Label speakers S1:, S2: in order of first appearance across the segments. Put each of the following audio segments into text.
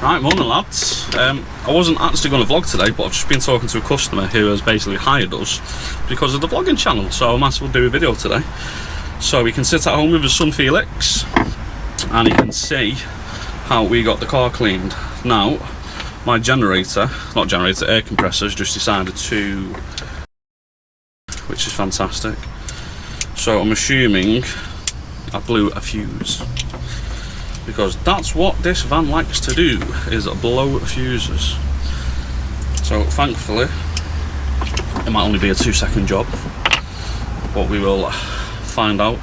S1: Right, morning lads. I wasn't actually going to vlog today, but I've just been talking to a customer who has basically hired us because of the vlogging channel, so I might as well do a video today. So he can sit at home with his son Felix and he can see how we got the car cleaned. Now, my air compressor has just decided to, which is fantastic. So I'm assuming I blew a fuse, because that's what this van likes to do, is blow fuses. So thankfully it might only be a 2-second job, but we will find out.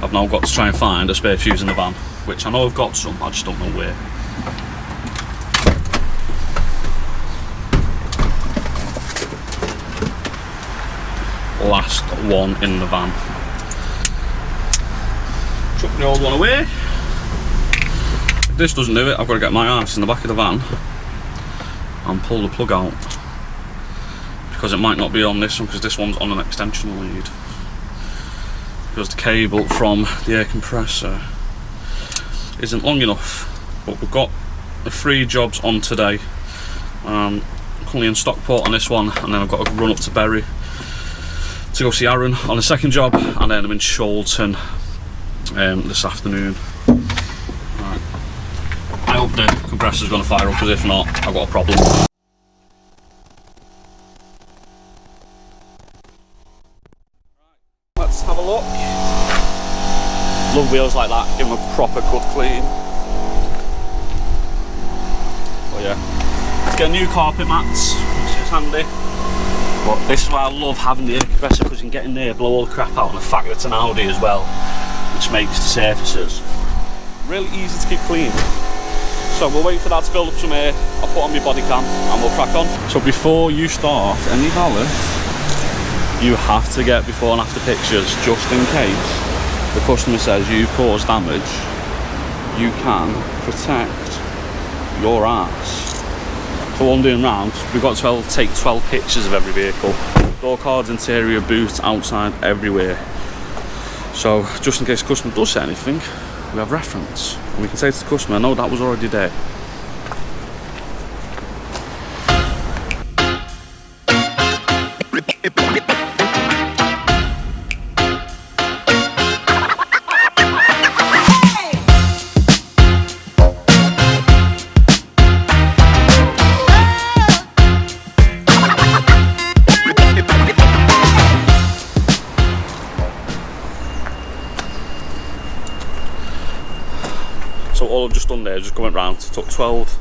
S1: I've now got to try and find a spare fuse in the van, which I know I've got some, I just don't know where. Last one in the van. Chuck the old one away. If this doesn't do it, I've got to get my arse in the back of the van and pull the plug out, because it might not be on this one, because this one's on an extension lead, because the cable from the air compressor isn't long enough. But we've got the 3 jobs on today. Currently in Stockport on this one, and then I've got to run up to Bury to go see Aaron on the 2nd job, and then I'm in Sholton this afternoon. Right. I hope the compressor's going to fire up, because if not, I've got a problem. Let's have a look. Love wheels like that, give them a proper good clean. Oh yeah. Let's get a new carpet mats, which is handy. But this is why I love having the air compressor, because you can get in there, blow all the crap out, and the fact that it's an Audi as well, which makes the surfaces really easy to keep clean. So we'll wait for that to build up some air. I'll put on my body cam and we'll crack on. So before you start any valet, you have to get before and after pictures, just in case the customer says you caused damage. You can protect your ass. So what I'm doing round, we've got to take 12 pictures of every vehicle. Door cards, interior, boot, outside, everywhere. So just in case the customer does say anything, we have reference. And we can say to the customer, no, that was already there. So all I've just done there is just went round, took 12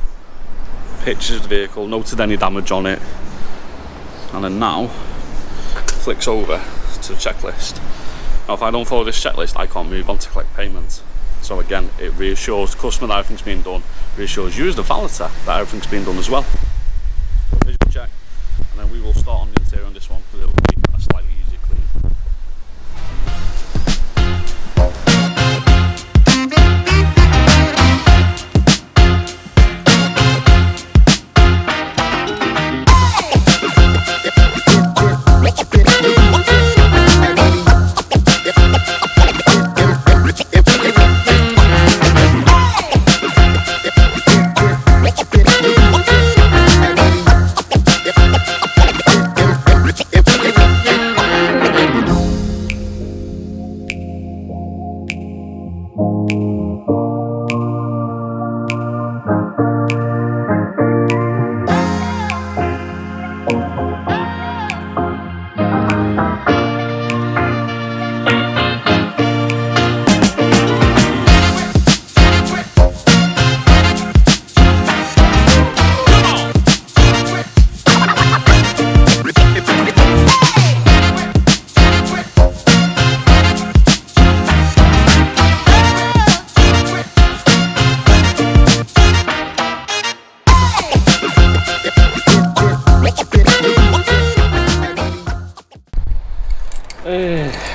S1: pictures of the vehicle, noted any damage on it, and then now flicks over to the checklist. Now if I don't follow this checklist, I can't move on to collect payment. So again, it reassures the customer that everything's been done, reassures you as the valeter that everything's been done as well. So visual check, and then we will start on the interior on this one, because it'll be a slightly easier clean.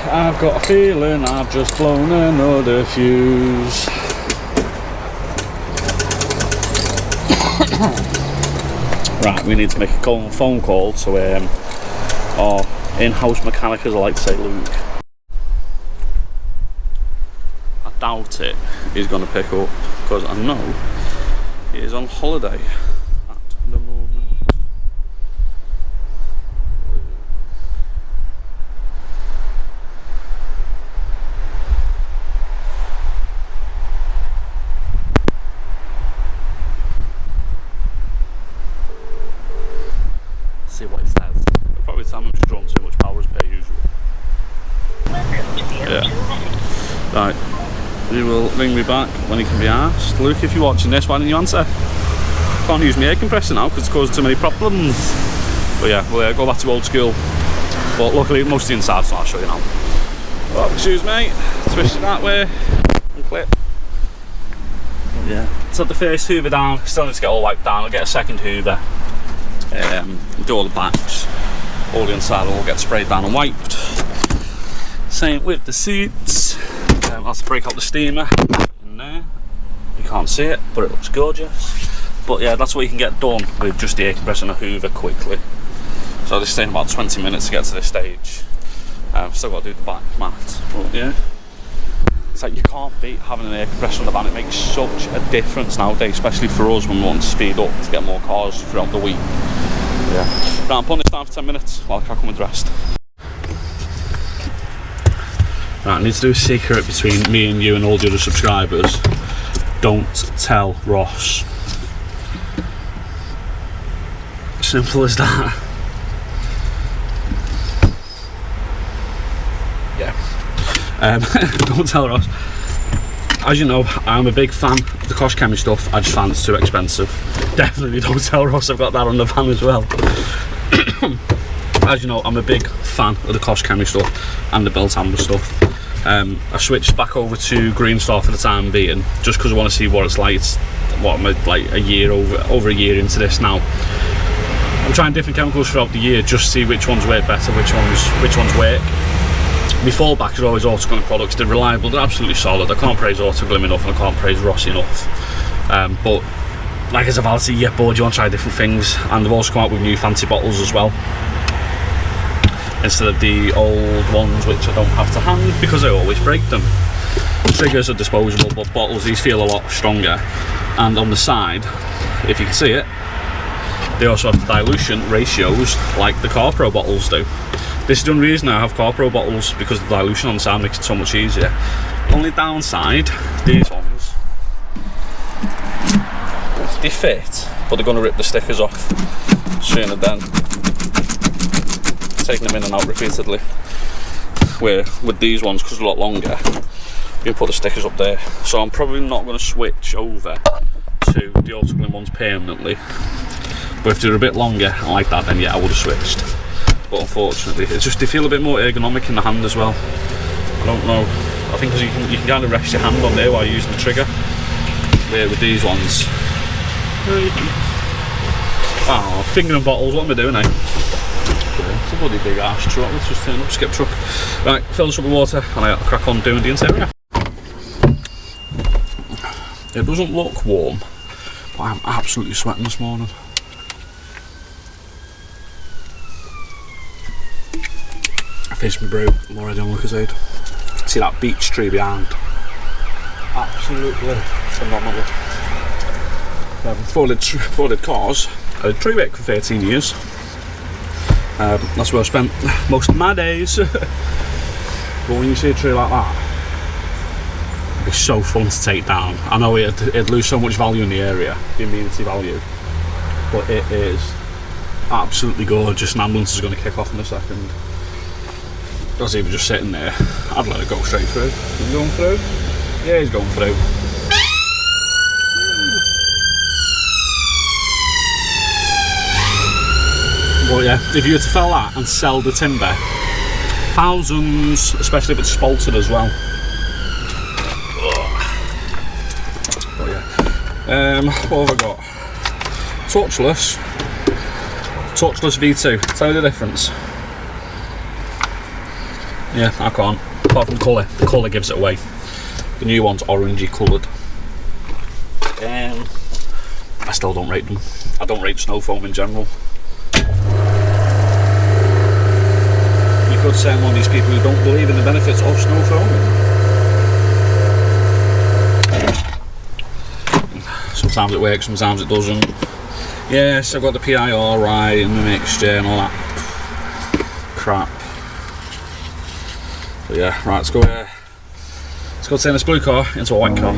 S1: I've got a feeling I've just blown another fuse. Right, we need to make a phone call to our in-house mechanic, as I like to say, Luke. I doubt it he's going to pick up, because I know He is on holiday at the moment. See what it says. I'll probably tell him he's drawn too much power as per usual. Yeah. Right. He will ring me back when he can be asked. Luke, if you're watching this, why didn't you answer? Can't use my air compressor now because it's causing too many problems. But yeah, we'll go back to old school. But luckily, most of the inside's not, I'll show you now. Oh, excuse me. Twist it that way. And clip. Yeah. Took the first hoover down. Still need to get all wiped down. I'll get a second hoover. Do all the backs. All the inside will all get sprayed down and wiped. Same with the seats. I'll have to break out the steamer in there. You can't see it, but it looks gorgeous. But yeah, that's what you can get done with just the air compressor and a hoover quickly. So this is taking about 20 minutes to get to this stage. Still got to do the back mat, but yeah. It's like you can't beat having an air compressor on the van. It makes such a difference nowadays, especially for us when we want to speed up to get more cars throughout the week. Yeah. Right, I'm putting this down for 10 minutes while I crack on with the rest. Right, I need to do a secret between me and you and all the other subscribers. Don't tell Ross. Simple as that. Yeah. Don't tell Ross. As you know, I'm a big fan of the Kosh Chemie stuff. I just find it's too expensive. Definitely don't tell Ross I've got that on the van as well. As you know, I'm a big fan of the Kosh Chemie stuff and the Belt Amber stuff. I've switched back over to Green Star for the time being, just because I want to see what it's like. It's, what am I, like a year over a year into this now. I'm trying different chemicals throughout the year just to see which ones work better, which ones work. My fallback is always Autoglym products. They're reliable, they're absolutely solid. I can't praise Autoglym enough and I can't praise Ross enough. But like as a Valeting, you get bored, you want to try different things, and they've also come out with new fancy bottles as well, instead of the old ones which I don't have to hand because I always break them. Triggers are disposable, but bottles, these feel a lot stronger. And on the side, if you can see it, they also have dilution ratios like the CarPro bottles do. This is the only reason I have CarPro bottles, because the dilution on the side makes it so much easier. Only downside, these ones, they fit, but they're going to rip the stickers off sooner than taking them in and out repeatedly. Where with these ones, because they're a lot longer, you can put the stickers up there. So I'm probably not going to switch over to the Autoglym ones permanently. But if they're a bit longer and like that, then yeah, I would have switched. But unfortunately, it's just, they feel a bit more ergonomic in the hand as well. I don't know. I think because you can kind of rest your hand on there while you're using the trigger. Where with these ones, oh, finger and bottles. What am I doing, eh? It's a bloody big ass truck. Let's just turn up, skip truck. Right, fill this up with water, and I'll crack on doing the interior. It doesn't look warm, but I'm absolutely sweating this morning. I finished my brew, I'm already on Lucasade. See that beech tree behind? Absolutely phenomenal. Four-lid cars. I did tree work for 13 years. That's where I spent most of my days. But when you see a tree like that, it'd be so fun to take down. I know it'd lose so much value in the area, the amenity value, but it is absolutely gorgeous. An ambulance is going to kick off in a second. I was even just sitting there. I'd let it go straight through. Is he going through? Yeah, he's going through. But yeah, if you were to fell that and sell the timber, thousands, especially if it's spalted as well. But yeah, what have I got? Touchless V2. Tell me the difference. Yeah, I can't. Apart from the colour. The colour gives it away. The new one's orangey coloured. I still don't rate them. I don't rate snow foam in general. You could say I'm one of these people who don't believe in the benefits of snow foam. So sometimes it works, sometimes it doesn't. Yes, I've got the PIR right and the mixture and all that crap. But yeah, right, let's go turn this blue car into a white car.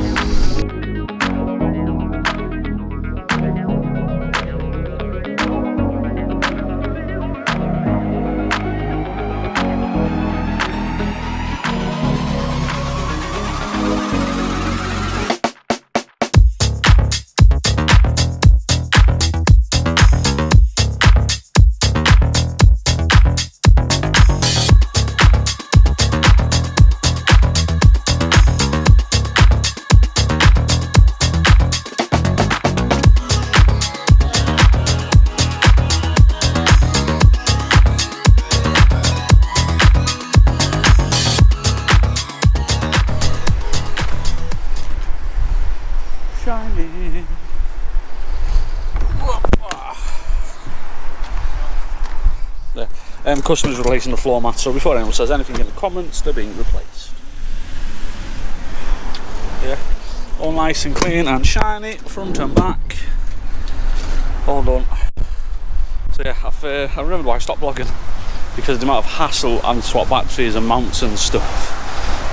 S1: Customers replacing the floor mats, so before anyone says anything in the comments, they're being replaced. Yeah, all nice and clean and shiny, front and back, all done. So yeah, I remembered why I stopped vlogging, because of the amount of hassle and swap batteries and mounts and stuff,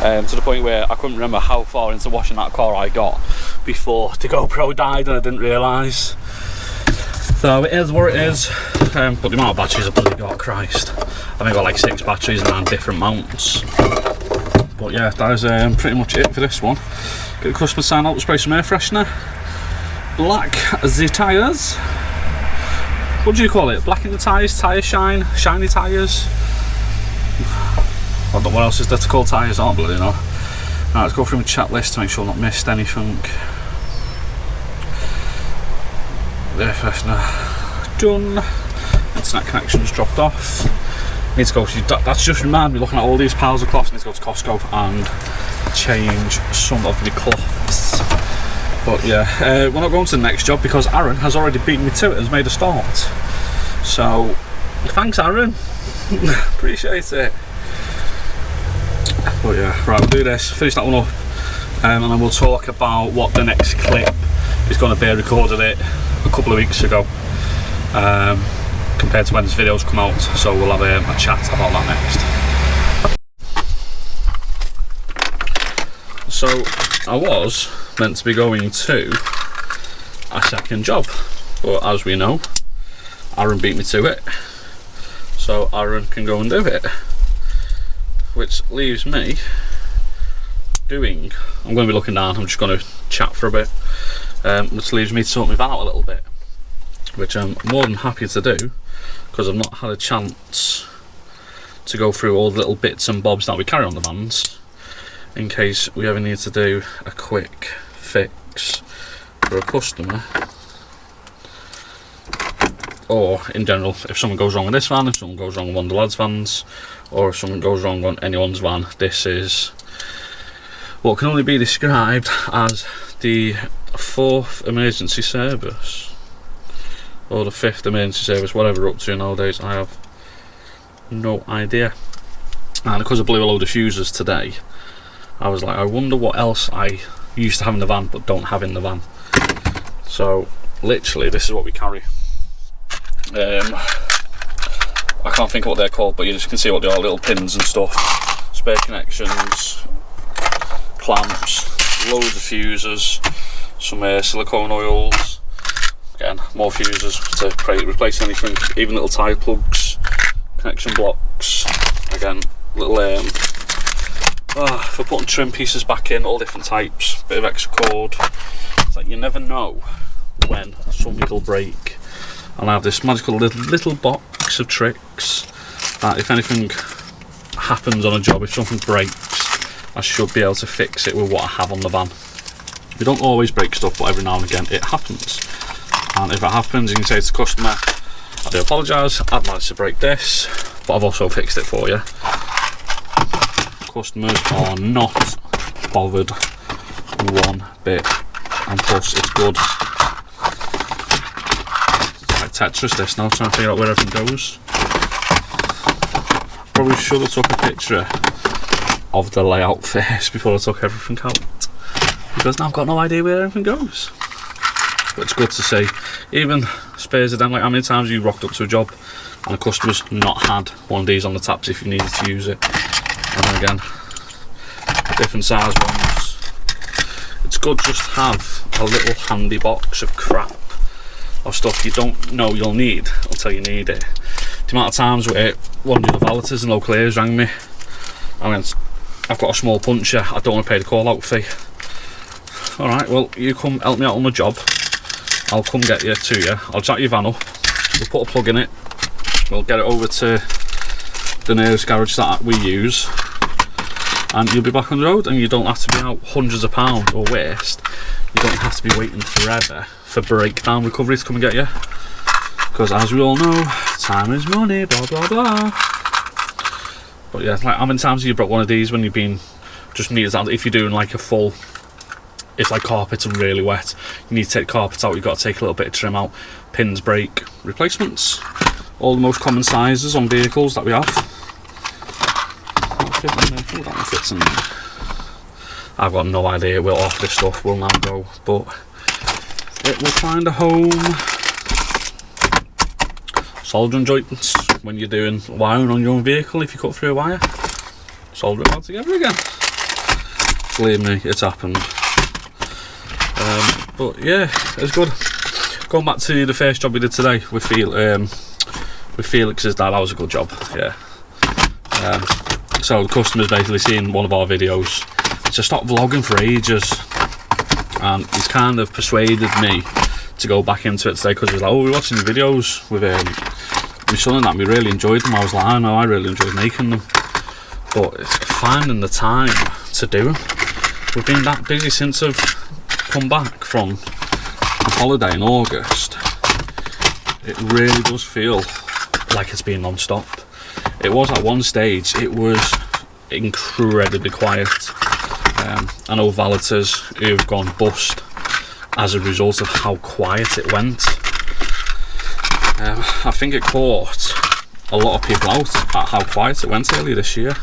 S1: to the point where I couldn't remember how far into washing that car I got before the GoPro died and I didn't realise. So it is what it is, but the amount of batteries I've bloody got, Christ. I think I've got like 6 batteries and 9 different mounts. But yeah, that is pretty much it for this one. Get the customer sign out, spray some air freshener. Black the tyres. What do you call it? Blacken the tyres, tyre shine, shiny tyres. I don't know what else is there to call tyres, aren't bloody know. Right, let's go through my chat list to make sure I've not missed anything. Air freshener done. Internet connections dropped off. Need to go to that's just reminded me, looking at all these piles of cloths, I need to go to Costco and change some of the cloths. But yeah, we're not going to the next job because Aaron has already beaten me to it, has made a start. So thanks, Aaron. Appreciate it. But yeah, right, we'll do this, finish that one up, and then we'll talk about what the next clip is going to be. I recorded it a couple of weeks ago, compared to when this video's come out, so we'll have a chat about that next. So I was meant to be going to a second job, but as we know, Aaron beat me to it, so Aaron can go and do it, which leaves me doing, I'm going to be looking down, I'm just going to chat for a bit, which leaves me to sort my van out a little bit, which I'm more than happy to do, because I've not had a chance to go through all the little bits and bobs that we carry on the vans, in case we ever need to do a quick fix for a customer, or in general, if something goes wrong with this van, if something goes wrong with one of the lads' vans, or if something goes wrong on anyone's van. This is what can only be described as the 4th emergency service, or the 5th emergency service, whatever we're up to nowadays. I have no idea. And because I blew a load of fuses today, I was like, I wonder what else I used to have in the van but don't have in the van. So literally this is what we carry. I can't think of what they're called, but you just can see what they are, little pins and stuff, spare connections, clamps, loads of fuses, some silicone oils, again more fuses to replace anything, even little tie plugs, connection blocks, again little for putting trim pieces back in, all different types, bit of extra cord. It's like you never know when something will break, and I have this magical little box of tricks that if anything happens on a job, if something breaks, I should be able to fix it with what I have on the van. We don't always break stuff, but every now and again it happens, and if it happens you can say to the customer, I do apologise, I've managed to break this, but I've also fixed it for you. Customers are not bothered one bit, and plus it's good. It's like Tetris this now, trying to figure out where everything goes. Probably should have took a picture of the layout first before I took everything out, because now I've got no idea where everything goes. but it's good to see. Even spares of them, like how many times you rocked up to a job and the customer's not had one of these on the taps if you needed to use it. And then again, different size ones. It's good just to have a little handy box of crap or stuff you don't know you'll need until you need it. The amount of times where one of the other valeters in local areas rang me, I went, I've got a small puncher, I don't want to pay the call out fee. Alright, well, you come help me out on my job, I'll come get you to you, I'll jack your van up, we'll put a plug in it, we'll get it over to the nearest garage that we use, and you'll be back on the road, and you don't have to be out hundreds of pounds or waste. You don't have to be waiting forever for breakdown recovery to come and get you, because as we all know, time is money, blah blah blah. But yeah, like how many times have you brought one of these when you've been just needed that, if you're doing like a full, if like carpets are really wet, you need to take carpets out, you've got to take a little bit of trim out, pins break, replacements, all the most common sizes on vehicles that we have. That fits in there. I've got no idea where off this stuff will now go, but it will find a home. Soldering joints when you're doing wiring on your own vehicle, if you cut through a wire, solder it all together again. Believe me, it's happened. But yeah, it's good. Going back to the first job we did today with Felix's dad, that was a good job. Yeah. So the customer's basically seen one of our videos to stop vlogging for ages, and he's kind of persuaded me to go back into it today, because he's like, oh, we're watching your videos with my son and that, we really enjoyed them. I was like, I know, I really enjoyed making them, but it's finding the time to do them. We've been that busy since I've come back from holiday in August. It really does feel like it's been non-stop. It was at one stage, it was incredibly quiet. I know valeters who've gone bust as a result of how quiet it went. I think it caught a lot of people out at how quiet it went earlier this year.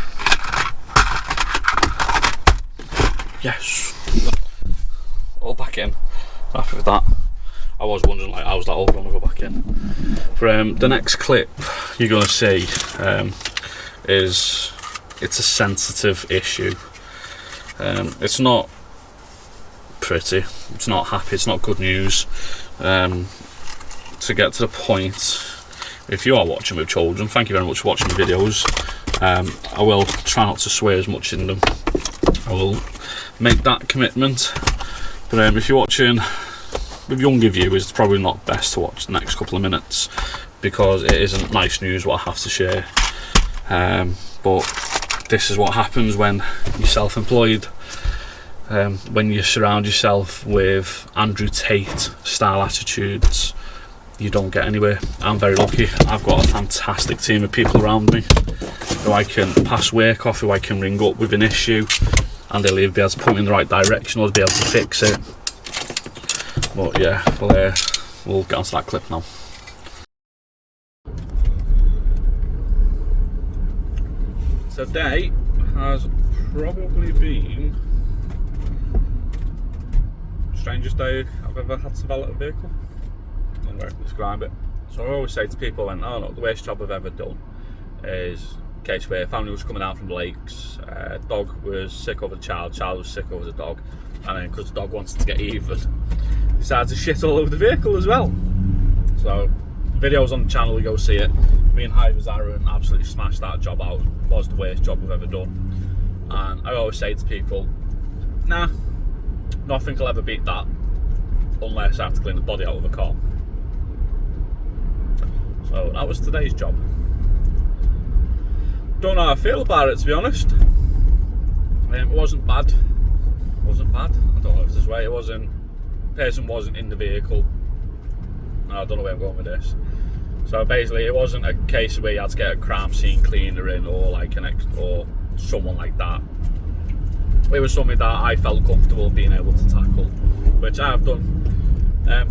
S1: Yes, all back in. Happy with that. I was wondering, like, how's that all going to go back in? For the next clip you're going to see is, it's a sensitive issue. It's not pretty, it's not happy, it's not good news. To get to the point, if you are watching with children, thank you very much for watching the videos. I will try not to swear as much in them. I will make that commitment. But if you're watching with younger viewers, it's probably not best to watch the next couple of minutes, because it isn't nice news what I have to share. But this is what happens when you're self-employed. When you surround yourself with Andrew Tate style attitudes, you don't get anywhere. I'm very lucky. I've got a fantastic team of people around me who I can pass work off, who I can ring up with an issue, and they'll either be able to put me in the right direction or be able to fix it. But yeah, we'll get onto that clip now. Today has probably been the strangest day I've ever had to valet a vehicle. I don't know how to describe it. So I always say to people, oh no, the worst job I've ever done is a case where a family was coming out from the lakes, dog was sick over the child was sick over the dog, and then because the dog wanted to get even, decided to shit all over the vehicle as well. So videos on the channel, you go see it. Me and Hy was Aaron absolutely smashed that job out. It was the worst job we've ever done. And I always say to people, nah, nothing will ever beat that unless I have to clean the body out of a car. So that was today's job. Don't know how I feel about it, to be honest. It wasn't bad. It wasn't bad. I don't know if this way. It wasn't. The person wasn't in the vehicle. I don't know where I'm going with this. So basically, it wasn't a case where you had to get a crime scene cleaner in, or like or someone like that. It was something that I felt comfortable being able to tackle, which I have done.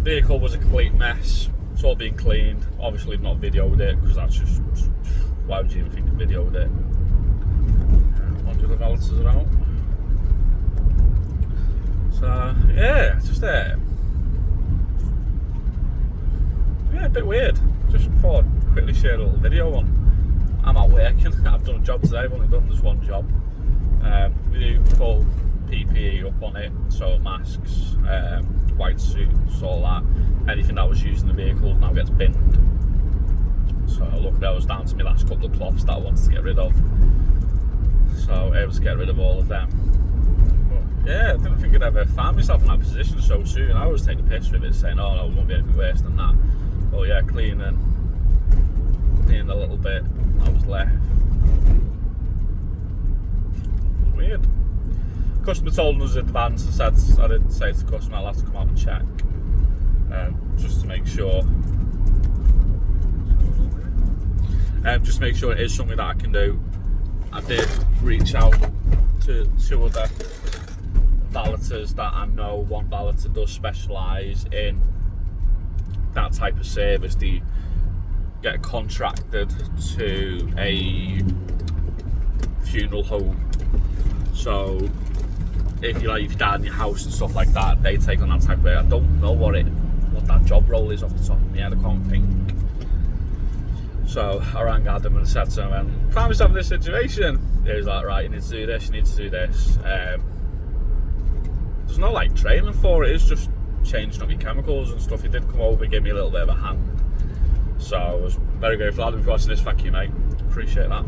S1: Vehicle was a complete mess. It's all being cleaned. Obviously, not videoed it, because that's just, why would you even think of videoed it? One of the valeters are out. So yeah, just bit weird. Just thought I'd quickly share a little video on. I'm at work and I've done a job today. I've only done this one job. We do full PPE up on it, so masks, white suits, all that. Anything that was used in the vehicle now gets binned. So luckily I was down to my last couple of cloths that I wanted to get rid of. So able to get rid of all of them. But yeah, I didn't think I'd ever find myself in that position so soon. I always take the piss with it, saying, oh no, it won't be anything worse than that. But yeah, cleaning a little bit that was left. It was weird. Customer told us in advance, I did say to the customer I'll have to come out and check, just to make sure. Just to make sure it is something that I can do. I did reach out to two other valeters that I know. One valeter does specialise in that type of service. They get contracted to a funeral home. So if you died in your house and stuff like that, they take on that type of work. I don't know what that job role is off the top of my head. I can't think. So I rang Adam and said to him, found myself in this situation. He was like, right, you need to do this, you need to do this. There's no like training for it, it's just changing up your chemicals and stuff. He did come over and give me a little bit of a hand. So I was very grateful. Adam, if you're watching this, thank you, mate. Appreciate that.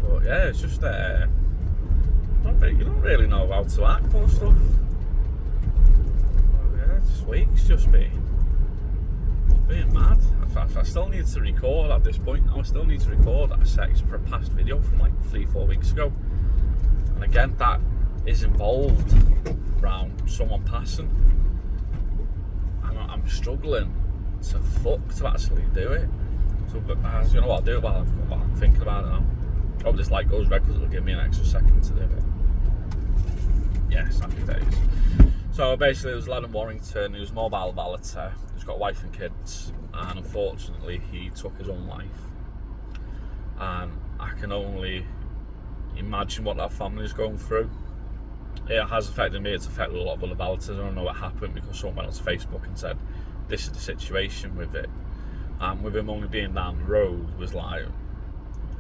S1: But yeah, it's just, you don't really know how to act on stuff. But yeah, this week's just been mad. I still need to record at this point. I still need to record a section for a past video from like 3-4 weeks ago. And again, that is involved around someone passing. And I'm struggling to actually do it. So, you know what I'll do while I'm thinking about it now. Hope this light goes red because it'll give me an extra second to do it. Yes, happy days. So basically, it was a lad in Warrington. He was a mobile valeter. He's got a wife and kids, and unfortunately, he took his own life. And I can only imagine what that family is going through. It has affected me. It's affected a lot of other valeters. I don't know what happened because someone went onto Facebook and said, "This is the situation with it." And with him only being down the road, was like,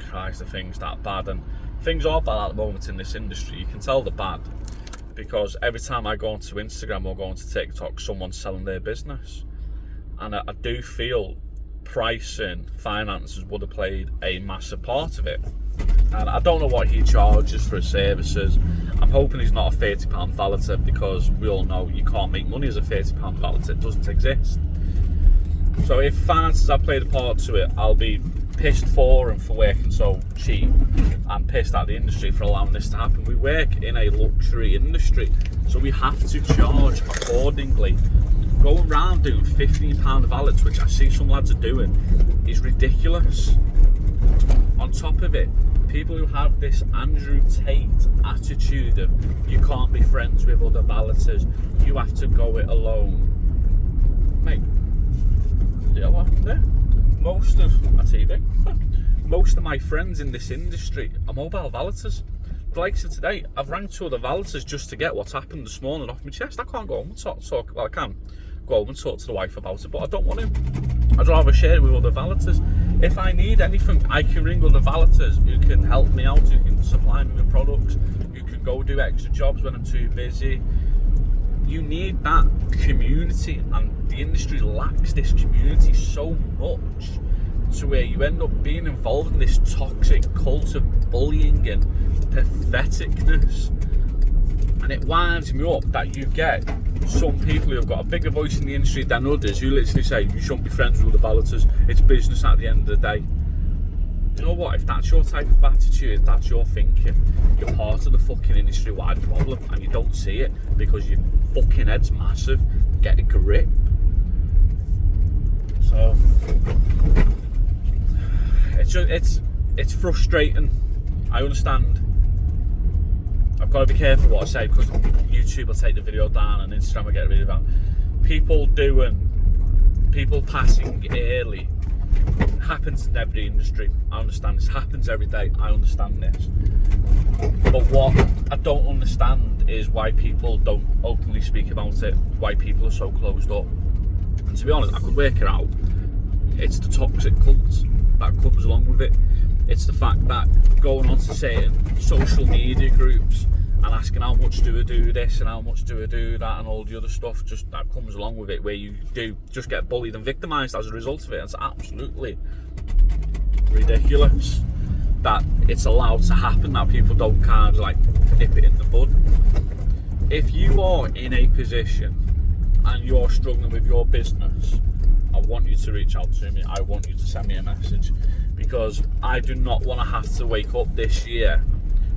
S1: Christ, the thing's that bad. And things are bad at the moment in this industry. You can tell they're bad because every time I go onto Instagram or go onto TikTok, someone's selling their business. And I do feel pricing, finances would have played a massive part of it. And I don't know what he charges for his services. I'm hoping he's not a £30 valeter because we all know you can't make money as a £30 valeter. It doesn't exist. So if finances have played a part to it, I'll be pissed for him for working so cheap. I'm pissed at the industry for allowing this to happen. We work in a luxury industry, so we have to charge accordingly. Going around doing £15 valets, which I see some lads are doing, is ridiculous. On top of it, people who have this Andrew Tate attitude of you can't be friends with other valeters, you have to go it alone. Mate, you know what happened there? Most of my friends in this industry are mobile valeters. The likes of today, I've rang 2 other valeters just to get what's happened this morning off my chest. I can't go home and talk. Well, I can go home and talk to the wife about it, but I don't want to. I'd rather share it with other valeters. If I need anything, I can ring other valeters who can help me out, who can supply me with products, who can go do extra jobs when I'm too busy. You need that community, and the industry lacks this community so much to where you end up being involved in this toxic cult of bullying and patheticness. And it winds me up that you get some people who have got a bigger voice in the industry than others who literally say you shouldn't be friends with other valeters, it's business at the end of the day. You know what, if that's your type of attitude, if that's your thinking, you're part of the fucking industry-wide problem and you don't see it because your fucking head's massive. Get a grip. So it's frustrating. I understand. I've got to be careful what I say because YouTube will take the video down and Instagram will get the video down. People passing early happens in every industry. I understand this happens every day. I understand this. But what I don't understand is why people don't openly speak about it. Why people are so closed up. And to be honest, I could work it out. It's the toxic cult that comes along with it. It's the fact that going on to certain social media groups and asking how much do I do this and how much do I do that and all the other stuff, just that comes along with it, where you do just get bullied and victimised as a result of it. It's absolutely ridiculous that it's allowed to happen, that people don't kind of like nip it in the bud. If you are in a position and you're struggling with your business, I want you to reach out to me. I want you to send me a message, because I do not want to have to wake up this year,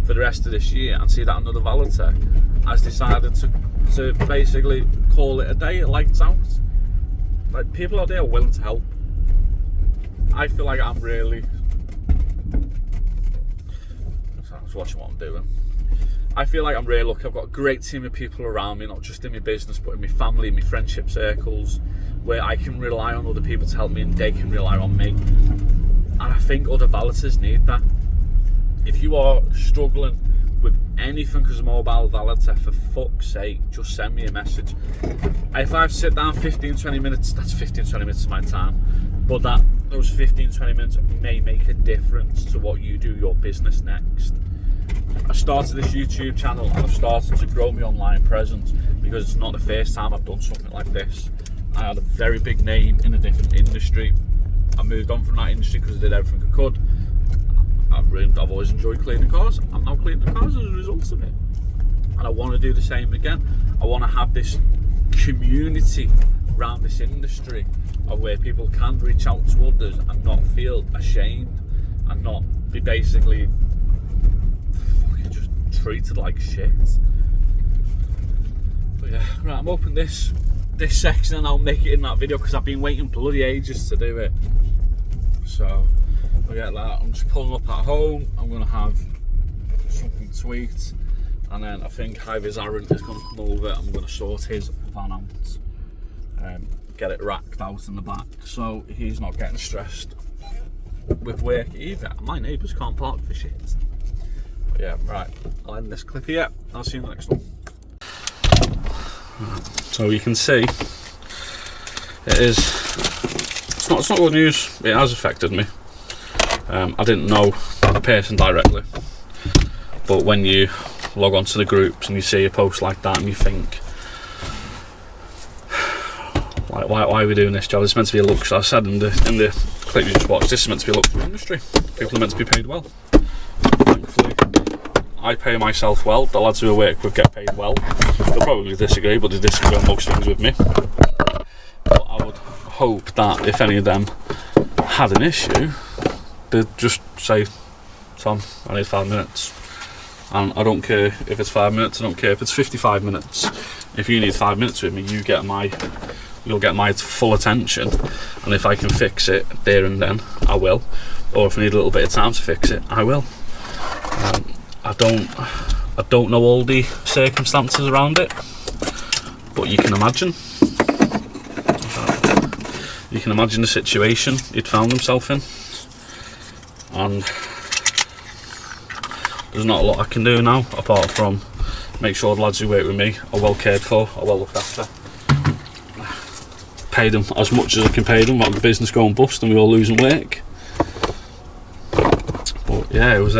S1: for the rest of this year, and see that another valeter has decided to basically call it a day, lights out. Like, people out there are willing to help. I feel like I'm really... I was watching what I'm doing. I feel like I'm really lucky. I've got a great team of people around me, not just in my business, but in my family, in my friendship circles, where I can rely on other people to help me and they can rely on me. And I think other valeters need that. If you are struggling with anything as a mobile valeter, for fuck's sake, just send me a message. If I sit down 15-20 minutes, that's 15-20 minutes of my time, but those 15-20 minutes may make a difference to what you do your business next. I started this YouTube channel and I've started to grow my online presence because it's not the first time I've done something like this. I had a very big name in a different industry. I moved on from that industry because I did everything I could. I've always enjoyed cleaning cars. I'm now cleaning cars as a result of it. And I want to do the same again. I want to have this community around this industry of where people can reach out to others and not feel ashamed and not be basically fucking just treated like shit. But yeah, right, I'm hoping this section and I'll make it in that video, because I've been waiting bloody ages to do it. So forget that. I'm just pulling up at home. I'm going to have something to eat, and then I think Ivy's Aaron is going to come over. I'm going to sort his van out, get it racked out in the back, so he's not getting stressed with work either. My neighbours can't park for shit. But yeah, right, I'll end this clip here. I'll see you in the next one. So you can see it's not good news. It has affected me. I didn't know the person directly, but when you log on to the groups and you see a post like that and you think, why are we doing this job? It's meant to be a luxury. I said in the clip you just watched, this is meant to be a luxury industry. People are meant to be paid well. Thankfully, I pay myself well. The lads who I work with get paid well. They'll probably disagree, but they disagree on most things with me. But I would hope that if any of them had an issue, they'd just say, Tom, I need 5 minutes. And I don't care if it's 5 minutes, I don't care if it's 55 minutes. If you need 5 minutes with me, you'll get my full attention. And if I can fix it there and then, I will. Or if I need a little bit of time to fix it, I will. I don't know all the circumstances around it, but you can imagine. You can imagine the situation he'd found himself in, and there's not a lot I can do now apart from make sure the lads who work with me are well cared for, are well looked after, pay them as much as I can pay them, while the business going bust and we're all losing work. But yeah, it was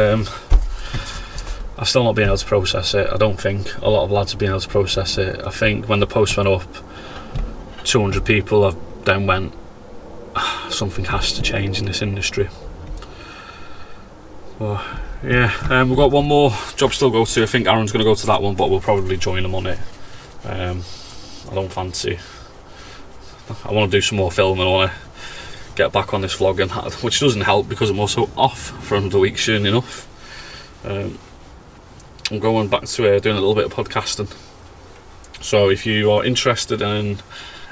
S1: I've still not been able to process it. I don't think a lot of lads have been able to process it. I think when the post went up, 200 people have then went, something has to change in this industry. Well, yeah, we've got one more job still to go to. I think Aaron's going to go to that one, but we'll probably join him on it. I don't fancy. I want to do some more filming. I want to get back on this vlogging, which doesn't help because I'm also off from the week soon enough. I'm going back to doing a little bit of podcasting. So if you are interested in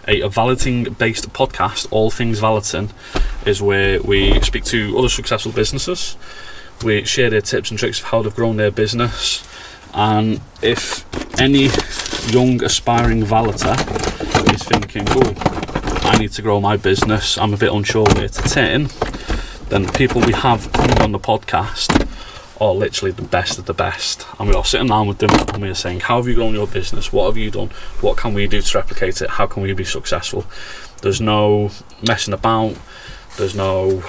S1: a valeting based podcast, All Things Valeting is where we speak to other successful businesses. We share their tips and tricks of how they've grown their business, and if any young aspiring valeter is thinking, oh, I need to grow my business, I'm a bit unsure where to turn, then the people we have coming on the podcast are literally the best of the best, and we are sitting down with them and we are saying, how have you grown your business, what have you done, what can we do to replicate it, how can we be successful. There's no messing about, there's no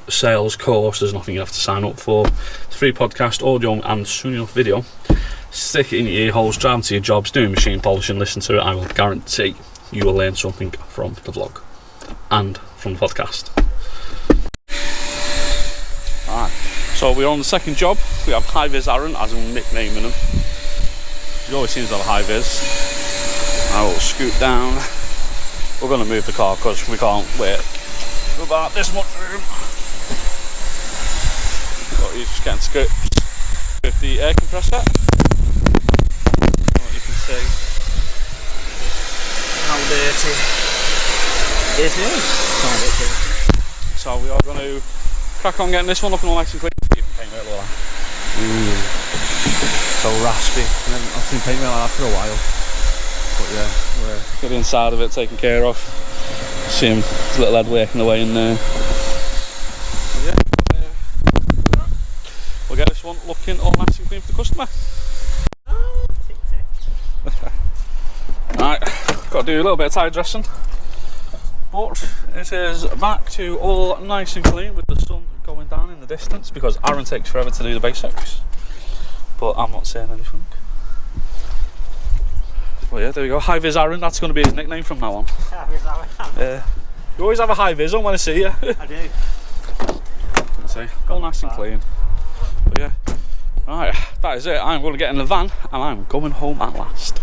S1: sales course, there's nothing you have to sign up for. It's a free podcast, audio, and soon enough video. Stick it in your ear holes, drive to your jobs, doing machine polishing, listen to it. I will guarantee you will learn something from the vlog and from the podcast. Alright, so we're on the second job. We have High Vis Aaron, as I'm nicknaming him. He always seems to have a high vis. I will scoot down. We're going to move the car because we can't wait about this much room. So he's just getting to go with the air compressor. What you can see how dirty it is. So we are going to crack on getting this one up and all nice and clean. You can paint it like that. So raspy. I haven't seen paint like that for a while. But yeah, we're getting the inside of it taken care of. See him, his little head working away in there. But yeah, we'll get this one looking all nice and clean for the customer.
S2: Oh, tick tick.
S1: Right, got to do a little bit of tire dressing. But it is back to all nice and clean with the sun going down in the distance because Aaron takes forever to do the basics. But I'm not saying anything. Well, yeah, there we go. High Vis Aaron, that's going to be his nickname from now on.
S2: High Vis Aaron.
S1: You always have a high vis on when I see you.
S2: I do.
S1: See, all nice and clean. But yeah, right, that is it. I'm going to get in the van and I'm going home at last.